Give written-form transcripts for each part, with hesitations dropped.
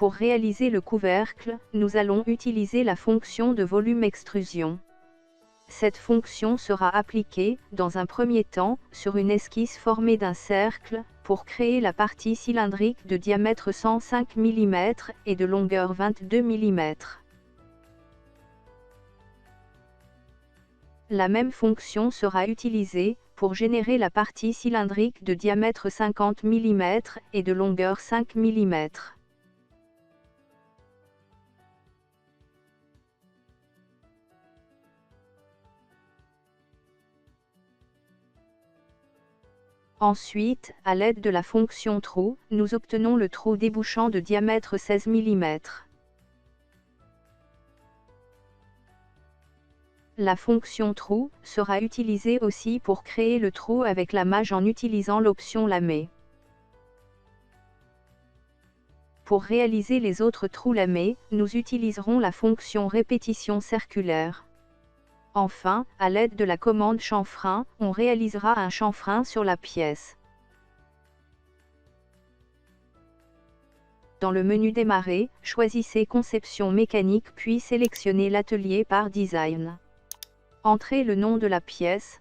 Pour réaliser le couvercle, nous allons utiliser la fonction de volume extrusion. Cette fonction sera appliquée, dans un premier temps, sur une esquisse formée d'un cercle, pour créer la partie cylindrique de diamètre 105 mm et de longueur 22 mm. La même fonction sera utilisée, pour générer la partie cylindrique de diamètre 50 mm et de longueur 5 mm. Ensuite, à l'aide de la fonction trou, nous obtenons le trou débouchant de diamètre 16 mm. La fonction trou sera utilisée aussi pour créer le trou avec la mage en utilisant l'option lamé. Pour réaliser les autres trous lamés, nous utiliserons la fonction répétition circulaire. Enfin, à l'aide de la commande chanfrein, on réalisera un chanfrein sur la pièce. Dans le menu Démarrer, choisissez Conception mécanique puis sélectionnez l'atelier par Design. Entrez le nom de la pièce.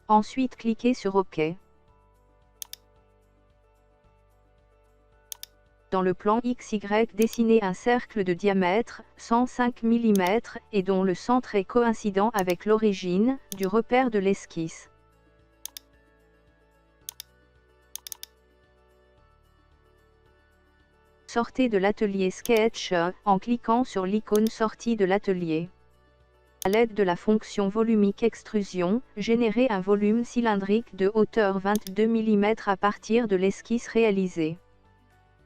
Ensuite cliquez sur OK. Dans le plan XY, dessinez un cercle de diamètre 105 mm et dont le centre est coïncident avec l'origine du repère de l'esquisse. Sortez de l'atelier Sketch en cliquant sur l'icône sortie de l'atelier. À l'aide de la fonction volumique extrusion, générez un volume cylindrique de hauteur 22 mm à partir de l'esquisse réalisée.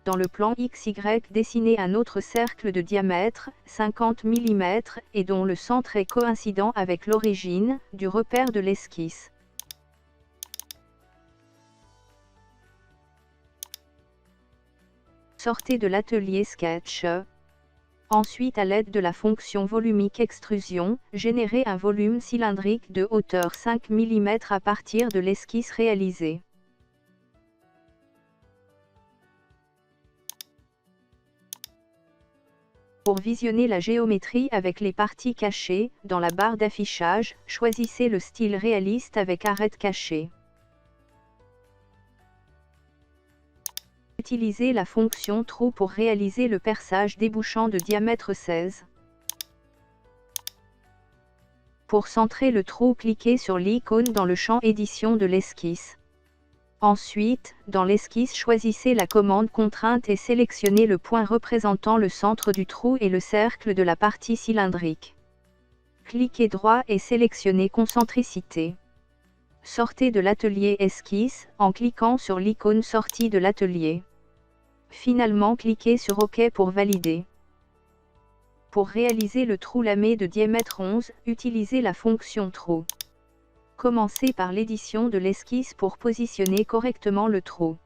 Dans le plan XY, dessinez un autre cercle de diamètre 50 mm et dont le centre est coïncident avec l'origine du repère de l'esquisse. Sortez de l'atelier Sketch. Ensuite, à l'aide de la fonction volumique extrusion, générez un volume cylindrique de hauteur 5 mm à partir de l'esquisse réalisée. Pour visionner la géométrie avec les parties cachées, dans la barre d'affichage, choisissez le style réaliste avec arête cachée. Utilisez la fonction trou pour réaliser le perçage débouchant de diamètre 16. Pour centrer le trou, cliquez sur l'icône dans le champ Édition de l'esquisse. Ensuite, dans l'esquisse, choisissez la commande contrainte et sélectionnez le point représentant le centre du trou et le cercle de la partie cylindrique. Cliquez droit et sélectionnez Concentricité. Sortez de l'atelier Esquisse en cliquant sur l'icône sortie de l'atelier. Finalement, cliquez sur OK pour valider. Pour réaliser le trou lamé de diamètre 11, utilisez la fonction trou. Commencez par l'édition de l'esquisse pour positionner correctement le trou.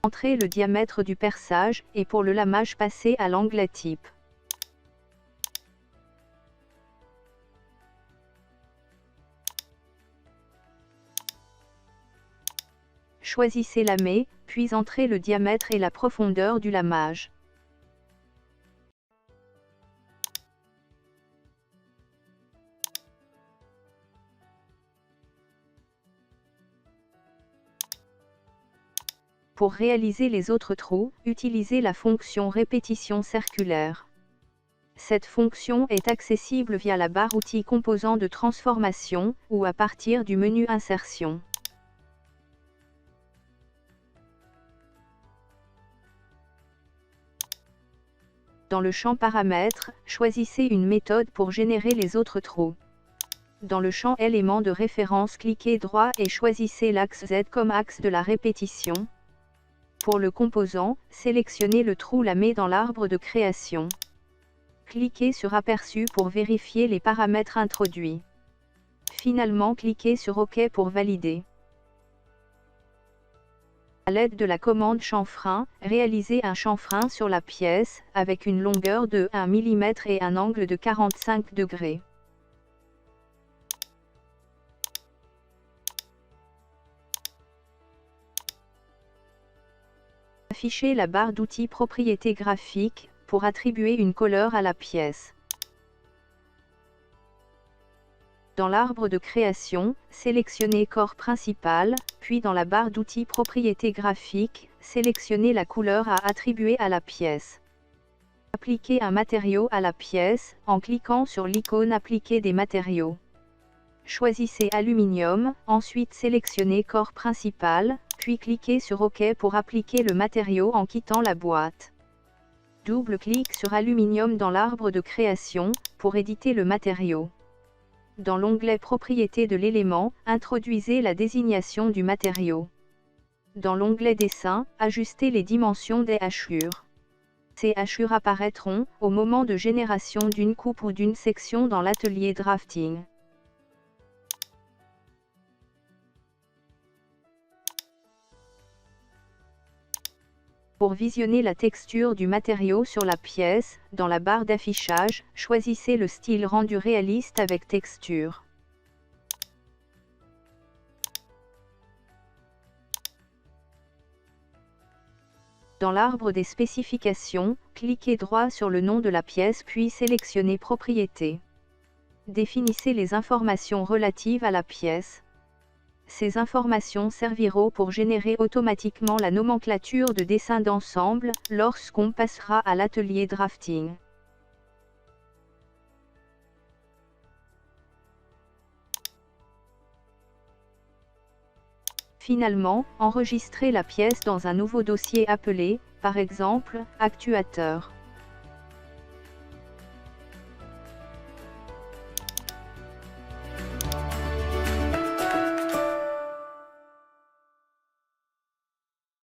Entrez le diamètre du perçage et pour le lamage, passez à l'angle type. Choisissez lamer, puis entrez le diamètre et la profondeur du lamage. Pour réaliser les autres trous, utilisez la fonction répétition circulaire. Cette fonction est accessible via la barre outils composants de transformation, ou à partir du menu Insertion. Dans le champ Paramètres, choisissez une méthode pour générer les autres trous. Dans le champ Éléments de référence, cliquez droit et choisissez l'axe Z comme axe de la répétition. Pour le composant, sélectionnez le trou lamé dans l'arbre de création. Cliquez sur Aperçu pour vérifier les paramètres introduits. Finalement, cliquez sur OK pour valider. À l'aide de la commande chanfrein, réalisez un chanfrein sur la pièce, avec une longueur de 1 mm et un angle de 45 degrés. Affichez la barre d'outils Propriétés graphiques, pour attribuer une couleur à la pièce. Dans l'arbre de création, sélectionnez Corps principal, puis dans la barre d'outils Propriétés graphiques, sélectionnez la couleur à attribuer à la pièce. Appliquez un matériau à la pièce, en cliquant sur l'icône Appliquer des matériaux. Choisissez Aluminium, ensuite sélectionnez Corps principal, puis cliquez sur OK pour appliquer le matériau en quittant la boîte. Double-clic sur Aluminium dans l'arbre de création, pour éditer le matériau. Dans l'onglet Propriétés de l'élément, introduisez la désignation du matériau. Dans l'onglet Dessin, ajustez les dimensions des hachures. Ces hachures apparaîtront, au moment de génération d'une coupe ou d'une section dans l'atelier drafting. Pour visionner la texture du matériau sur la pièce, dans la barre d'affichage, choisissez le style rendu réaliste avec texture. Dans l'arbre des spécifications, cliquez droit sur le nom de la pièce puis sélectionnez Propriétés. Définissez les informations relatives à la pièce. Ces informations serviront pour générer automatiquement la nomenclature de dessin d'ensemble, lorsqu'on passera à l'atelier drafting. Finalement, enregistrez la pièce dans un nouveau dossier appelé, par exemple, actuateur.